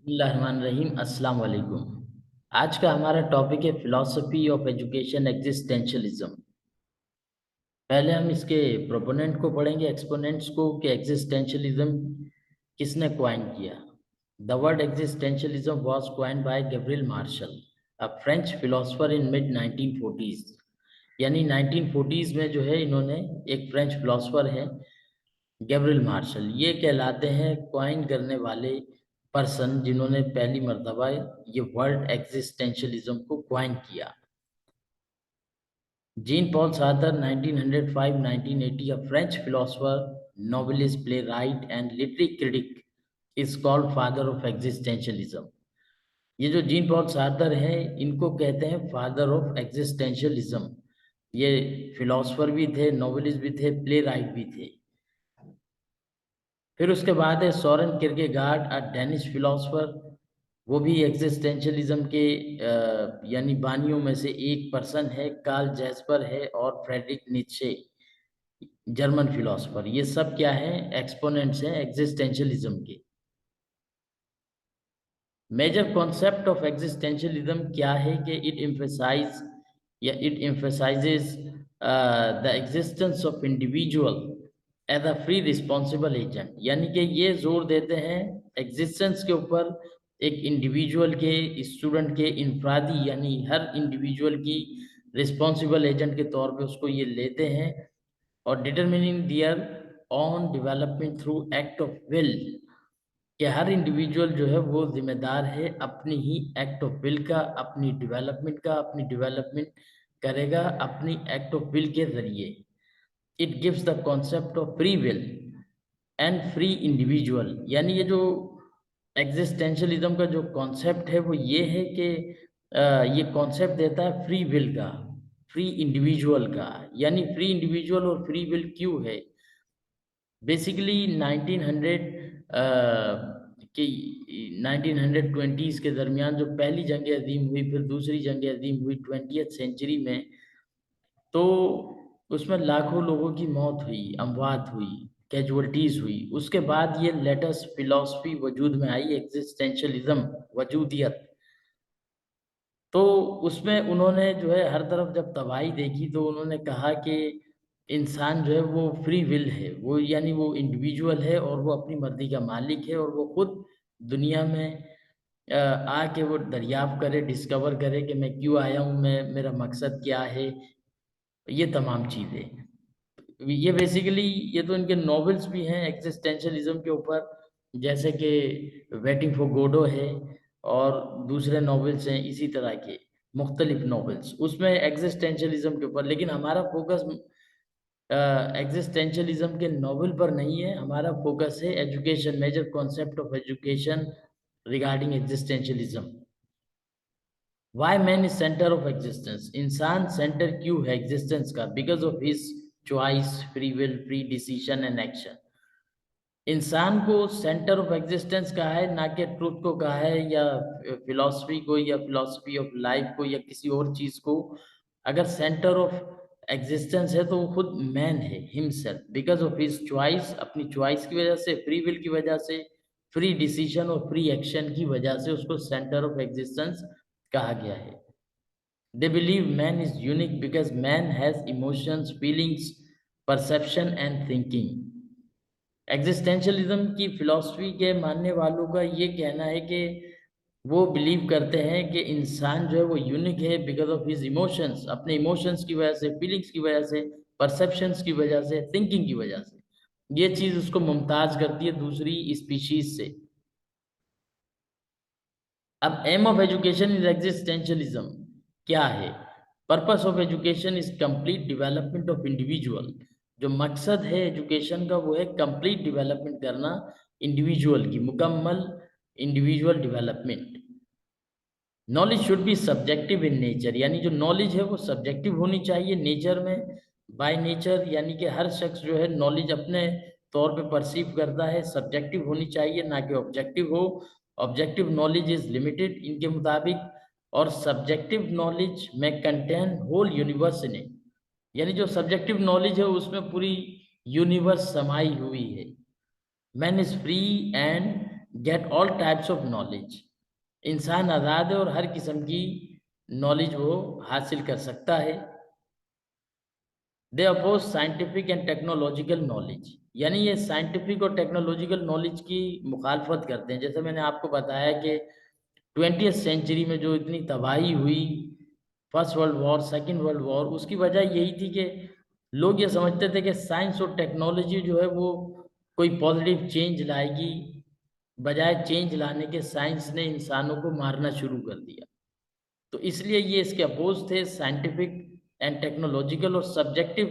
बिस्मिल्लाहिर्रहमानिर्रहीम। अस्सलाम वालेकुम। आज का हमारा टॉपिक है फिलॉसफी ऑफ एजुकेशन एग्जिस्टेंशलिज्म। पहले हम इसके प्रोपोनेंट को पढ़ेंगे, एक्सपोनेंट्स को, कि एग्जिस्टेंशलिज्म किसने क्वाइन किया। The word existentialism was coined by Gabriel Marcel, a French philosopher in mid 1940s। यानी 1940s में जो है इन्होंने, एक फ्रेंच फिलोसोफर है गैब्रिएल मार्शल, ये कहलाते हैं क्वाइन करने वाले पर्सन जिन्होंने पहली मर्तबा ये वर्ड एग्जिस्टेंशलिज्म को क्वाइन किया। Jean Paul Sartre 1905-1980, a French philosopher, novelist, playwright and literary critic, is called father of existentialism। ये जो जीन पॉल सार्तर हैं इनको कहते हैं फादर ऑफ एग्जिस्टेंशलिज्म। ये फिलोसोफर भी थे, नॉवेलिस्ट भी थे, प्ले राइट भी थे। फिर उसके बाद है सोरेन किरकेगार्ड, अ डेनिश फिलोसोफर। वो भी एग्जिस्टेंशलिज्म के यानी बानियों में से एक पर्सन है। कार्ल जैस्पर है और फ्रेडरिक नीत्शे, जर्मन फिलोसोफर। ये सब क्या है, एक्सपोनेंट्स हैं एग्जिस्टेंशलिज्म के। मेजर कॉन्सेप्ट ऑफ एग्जिस्टेंशलिज्म क्या है कि it emphasizes the existence of individual as a free responsible agent. यानी कि ये जोर देते हैं एग्जिस्टेंस के ऊपर, एक इंडिविजुअल के, स्टूडेंट के, इनफरादी यानी हर इंडिविजुअल की रिस्पॉन्सिबल एजेंट के तौर पे उसको ये लेते हैं, और determining their own development through act of will, कि हर इंडिविजुअल जो है वो जिम्मेदार है अपनी ही एक्ट ऑफ विल का, अपनी डेवलपमेंट का, अपनी डेवलपमेंट करेगा अपनी एक्ट ऑफ विल के जरिए। It gives the concept of free will and free individual. यानी ये जो एग्जिस्टेंशलिज्म का जो कॉन्सेप्ट है वो ये है कि ये कॉन्सेप्ट देता है फ्री विल का, फ्री इंडिविजुअल का। यानी फ्री इंडिविजुअल और फ्री विल क्यों है। बेसिकली 1900 के 1920s के दरमियान जो पहली जंग अजीम हुई, फिर दूसरी जंग अजीम हुई 20th सेंचुरी में, तो उसमें लाखों लोगों की मौत हुई, अमवात हुई, कैजुअल्टीज हुई। उसके बाद ये लेटेस्ट फिलॉसफी वजूद में आई, एग्जिस्टेंशलिज्म, वजूदियत। तो उसमें उन्होंने जो है हर तरफ जब तबाही देखी तो उन्होंने कहा कि इंसान जो है वो फ्री विल है, वो यानी वो इंडिविजुअल है और वो अपनी मर्जी का मालिक है, और वो खुद दुनिया में आके वो दरियाफ्त करे, डिस्कवर करे कि मैं क्यों आया हूँ, मैं, मेरा मकसद क्या है, ये तमाम चीज़ें। ये बेसिकली, ये तो इनके नॉवेल्स भी हैं एग्जिस्टेंशलिज्म के ऊपर, जैसे कि वेटिंग फॉर गोडो है, और दूसरे नॉवेल्स हैं इसी तरह के मुख्तलिफ नॉवेल्स, उसमें एग्जिस्टेंशलिज्म के ऊपर। लेकिन हमारा फोकस एग्जिस्टेंशलिज्म के नॉवेल पर नहीं है, हमारा फोकस है education, major concept of education regarding existentialism. Why man is centre of existence, इंसान सेंटर क्यों है एग्जिस्टेंस का? Because of his choice, free will, free decision and action. इंसान को सेंटर ऑफ एग्जिस्टेंस कहा है, ना कि ट्रुथ को कहा है, या फिलॉसफी को, या फिलॉसफी ऑफ लाइफ को, या किसी और चीज को। अगर सेंटर ऑफ एग्जिस्टेंस है तो वो खुद मैन है, himself, because of his choice, अपनी चॉइस की वजह से, फ्री विल की वजह से, फ्री डिसीजन और फ्री एक्शन की वजह से उसको सेंटर ऑफ एग्जिस्टेंस कहा गया है। They believe man is unique because man has emotions, feelings, perception and thinking। Existentialism की फिलॉसफी के मानने वालों का ये कहना है कि वो बिलीव करते हैं कि इंसान जो है वो यूनिक है बिकॉज ऑफ हिज इमोशंस, अपने इमोशंस की वजह से, फीलिंग्स की वजह से, परसेप्शंस की वजह से, थिंकिंग की वजह से। ये चीज़ उसको मुमताज करती है दूसरी स्पीशीज से। अब aim of education is existentialism क्या है? Purpose of education is complete development of individual. जो मकसद है एजुकेशन का वो है कंप्लीट डेवलपमेंट करना, इंडिविजुअल की मुकम्मल individual development. Knowledge should be subjective in nature, यानी जो नॉलेज है वो सब्जेक्टिव होनी चाहिए नेचर में, बाय नेचर। यानी कि हर शख्स जो है नॉलेज अपने तौर पे परसीव करता है, सब्जेक्टिव होनी चाहिए, ना कि ऑब्जेक्टिव हो। ऑब्जेक्टिव नॉलेज इज लिमिटेड इनके मुताबिक, और सब्जेक्टिव नॉलेज में contain whole universe in it. यानी जो सब्जेक्टिव नॉलेज है उसमें पूरी यूनिवर्स समाई हुई है। Man is free and get all types of knowledge. इंसान आज़ाद है और हर किस्म की नॉलेज वो हासिल कर सकता है। They oppose scientific and technological knowledge, यानी ये साइंटिफिक और टेक्नोलॉजिकल नॉलेज की मुखालफत करते हैं। जैसे मैंने आपको बताया कि 20वीं सेंचुरी में जो इतनी तबाही हुई, first world war, second world war, उसकी वजह यही थी कि लोग ये समझते थे कि साइंस और टेक्नोलॉजी जो है वो कोई पॉजिटिव चेंज लाएगी, बजाय चेंज लाने के साइंस ने इंसानों को मारना शुरू कर दिया। तो इसलिए ये इसके अपोज थे। साइंटिफिक एंड टेक्नोलॉजिकल और सब्जेक्टिव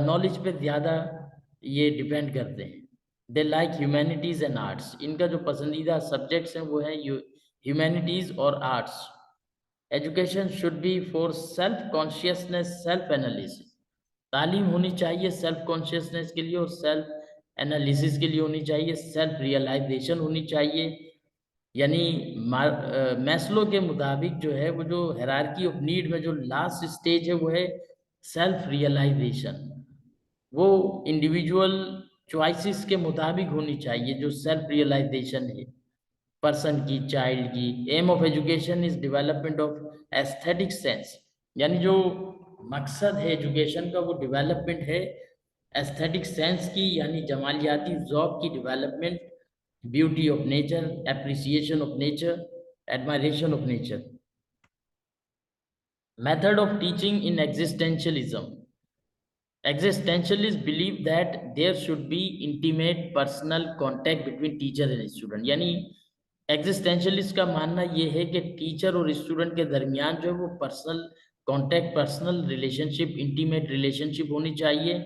नॉलेज पे ज़्यादा ये डिपेंड करते हैं। They like humanities and arts, इनका जो पसंदीदा सब्जेक्ट्स हैं वो है ह्यूमैनिटीज़ और arts. Education should be for self consciousness, self analysis. तालीम होनी चाहिए सेल्फ कॉन्शियसनेस के लिए और सेल्फ एनालिसिस के लिए होनी चाहिए, सेल्फ रियलाइजेशन होनी चाहिए। यानी मैस्लो के मुताबिक जो है वो जो हायरार्की ऑफ नीड में जो लास्ट स्टेज है वो है सेल्फ रियलाइजेशन। वो इंडिविजुअल चॉइसेस के मुताबिक होनी चाहिए जो सेल्फ रियलाइजेशन है पर्सन की, चाइल्ड की। Aim of education is development of aesthetic sense, यानी जो मकसद है एजुकेशन का वो डेवलपमेंट है एस्थेटिक सेंस की, यानी जमालियाती ज़ौक़ की development, beauty of nature, appreciation of nature, admiration of nature. Method of teaching in existentialism. Existentialists believe that there should be intimate personal contact between teacher and student, यानी existentialist का मानना ये है कि teacher और स्टूडेंट के दरमियान जो है वो personal contact, personal relationship, intimate relationship होनी चाहिए,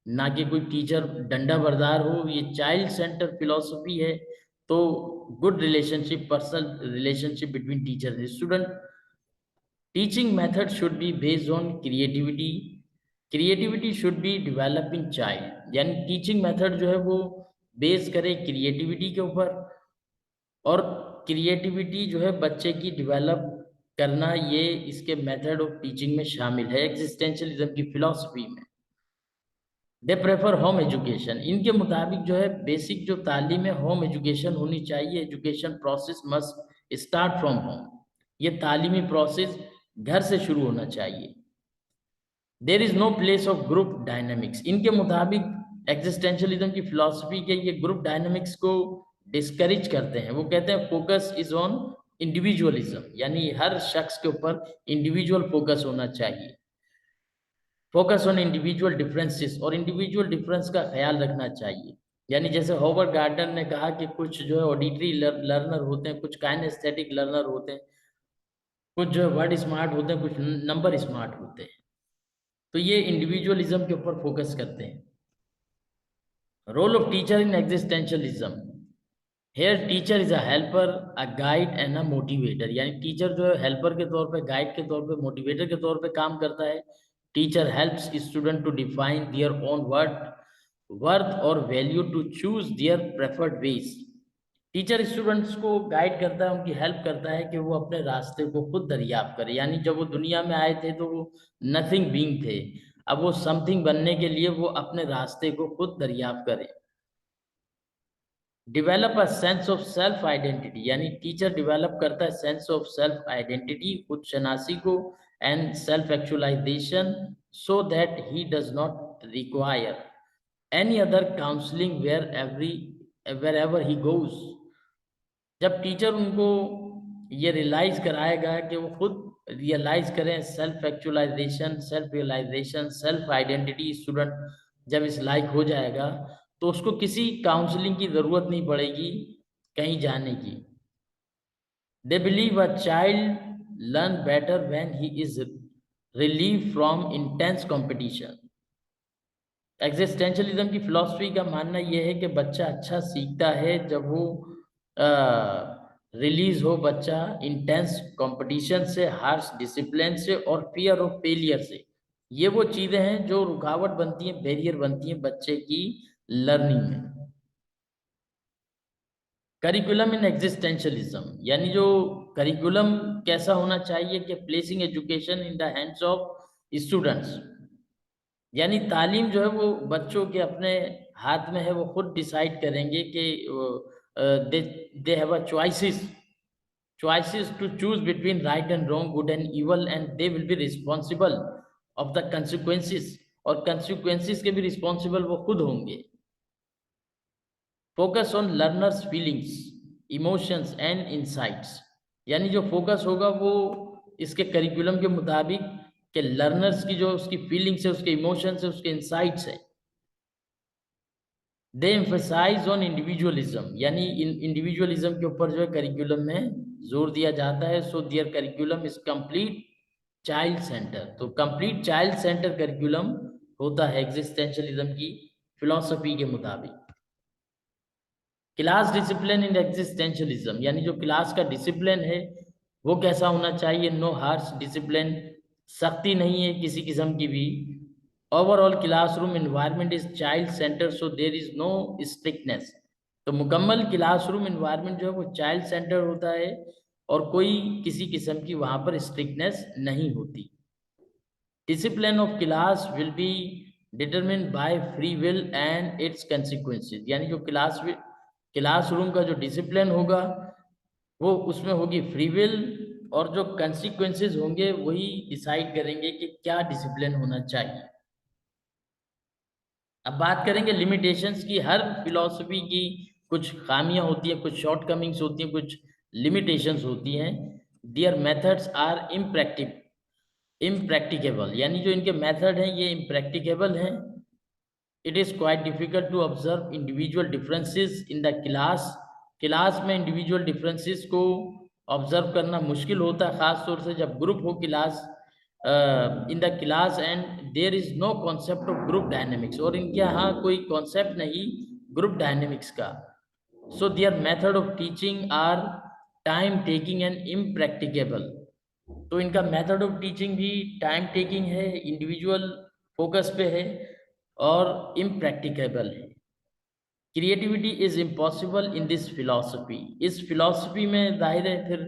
ना कि कोई टीचर डंडा बरदार हो। ये चाइल्ड सेंटर फिलॉसफी है। तो good relationship, personal relationship between teacher and student. Teaching method should be based on creativity, creativity should be develop in child, यानी टीचिंग मेथड जो है वो बेस करे क्रिएटिविटी के ऊपर, और क्रिएटिविटी जो है बच्चे की डेवलप करना, ये इसके मेथड ऑफ टीचिंग में शामिल है एग्जिस्टेंशियलिज्म की फिलॉसफी में। दे प्रेफर होम एजुकेशन, इनके मुताबिक जो है बेसिक जो तालीम है होम एजुकेशन होनी चाहिए। Education process must start from home, ये तालीमी प्रोसेस घर से शुरू होना चाहिए। There is no place of group dynamics, इनके मुताबिक एग्जिस्टेंशियलिज्म की फिलॉसफी के ये ग्रुप डायनामिक्स को डिस्करेज करते हैं। वो कहते हैं फोकस इज ऑन इंडिविजुअलिज्म, यानी हर शख्स के ऊपर इंडिविजुअल फोकस होना चाहिए। फोकस ऑन इंडिविजुअल डिफरेंसेस, और इंडिविजुअल डिफरेंस का ख्याल रखना चाहिए। यानी जैसे हॉवर्ड गार्डन ने कहा कि कुछ जो है ऑडिटरी लर्नर होते हैं, कुछ काइनेस्थेटिक लर्नर होते हैं, कुछ जो है वर्ड स्मार्ट होते हैं, कुछ नंबर स्मार्ट होते हैं। तो ये इंडिविजुअलिज्म के ऊपर फोकस करते हैं। Role of teacher in existentialism. Here teacher is a helper, a guide and a motivator, यानी टीचर जो है हेल्पर के तौर पे, गाइड के तौर पे, मोटिवेटर के तौर पे काम करता है। Teacher helps student to define their own worth और value, to choose their preferred ways. Teacher students को गाइड करता है, उनकी हेल्प करता है कि वो अपने रास्ते को खुद दरियाफ्त करे। यानी जब वो दुनिया में आए थे तो वो नथिंग बीइंग थे, अब वो समथिंग बनने के लिए वो अपने रास्ते को खुद दरियाफ्त करें। Develop a sense of self identity, यानी टीचर डेवलप करता है सेंस ऑफ सेल्फ आइडेंटिटी, खुद शनासी को, and self actualization, so that he does not require any other counselling wherever he goes. जब टीचर उनको ये रियलाइज कराएगा कि वो खुद रियलाइज करें, self actualization, self realization, self identity, student जब इस लायक हो जाएगा तो उसको किसी काउंसलिंग की ज़रूरत नहीं पड़ेगी कहीं जाने की। They believe a child learn better when he is relieve from intense competition. Existentialism की फिलॉसफी का मानना यह है कि बच्चा अच्छा सीखता है जब वो रिलीज हो बच्चा इंटेंस कंपटीशन से, हार्श डिसिप्लिन से, और फियर ऑफ फेलियर से। ये वो चीज़ें हैं जो रुकावट बनती हैं, बैरियर बनती हैं बच्चे की लर्निंग में। करिकुलम इन एग्जिस्टेंशलिज्म, यानी जो करिकुलम कैसा होना चाहिए कि placing education in the hands of students, यानी तालीम जो है वो बच्चों के अपने हाथ में है, वो खुद डिसाइड करेंगे कि they have a choices to choose between right and wrong, good and evil, and they will be responsible of the consequences, और consequences के भी responsible वो खुद होंगे. Focus on learners feelings, emotions and insights, यानी जो फोकस होगा वो इसके करिकुलम के मुताबिक कि लर्नर्स की जो उसकी फीलिंग्स है, उसके इमोशंस है, उसके इंसाइट्स है. दे एम्फसाइज ऑन इंडिविजुअलिज्म, यानी इंडिविजुअलिज्म के ऊपर जो है करिकुलम में जोर दिया जाता है. So there curriculum is complete child centre. तो कंप्लीट चाइल्ड सेंटर करिकुलम होता है एग्जिस्टेंशलिज्म की फिलॉसफी के मुताबिक. क्लास डिसिप्लिन इन एग्जिस्टेंशलिज्म, यानी जो क्लास का डिसिप्लिन है वो कैसा होना चाहिए. नो हार्श डिसिप्लिन, सख्ती नहीं है किसी किस्म की भी. Overall classroom environment is child centre, so there is no strictness. तो मुकम्मल क्लासरूम इन्वायरमेंट जो है वो चाइल्ड सेंटर होता है और कोई किसी किस्म की वहाँ पर स्ट्रिक्टनेस नहीं होती. Discipline of class will be determined by free will and its consequences, यानी जो क्लासरूम का जो डिसिप्लिन होगा वो उसमें होगी फ्री विल, और जो कंसिक्वेंसेस होंगे वही डिसाइड करेंगे कि क्या डिसिप्लिन होना चाहिए. अब बात करेंगे लिमिटेशंस की. हर फिलॉसफी की कुछ खामियां होती हैं, कुछ शॉर्ट कमिंग्स होती हैं, कुछ लिमिटेशंस होती हैं. देयर मेथड्स आर इम्प्रैक्टिकेबल, यानी जो इनके मेथड हैं ये इम्प्रैक्टिकेबल हैं. It is quite difficult to observe individual differences in the class में इंडिविजुअल डिफरेंसेस को ऑब्जर्व करना मुश्किल होता है, ख़ास तौर से जब ग्रुप हो class in the class and there is no concept of group dynamics, और इनके यहाँ कोई कॉन्सेप्ट नहीं ग्रुप डायनेमिक्स का. So their method of teaching are time taking and impracticable. तो इनका मेथड ऑफ टीचिंग भी टाइम टेकिंग है, इंडिविजुअल फोकस पे है और इम्प्रैक्टिकेबल है. Creativity is impossible in this philosophy, इस फिलॉसफी में जाहिर है फिर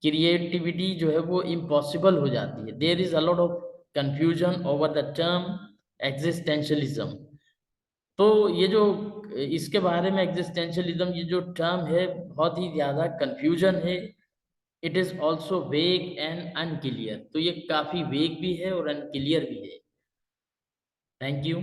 क्रिएटिविटी जो है वो इम्पॉसिबल हो जाती है. There is a lot of confusion over the term existentialism. तो ये जो इसके बारे में एग्जिस्टेंशलिज्म ये जो टर्म है बहुत ही ज़्यादा कंफ्यूजन है. इट इज़ ऑल्सो वेग एंड अनक्लियर. तो ये काफ़ी वेग भी है और अनक्लियर भी है. Thank you.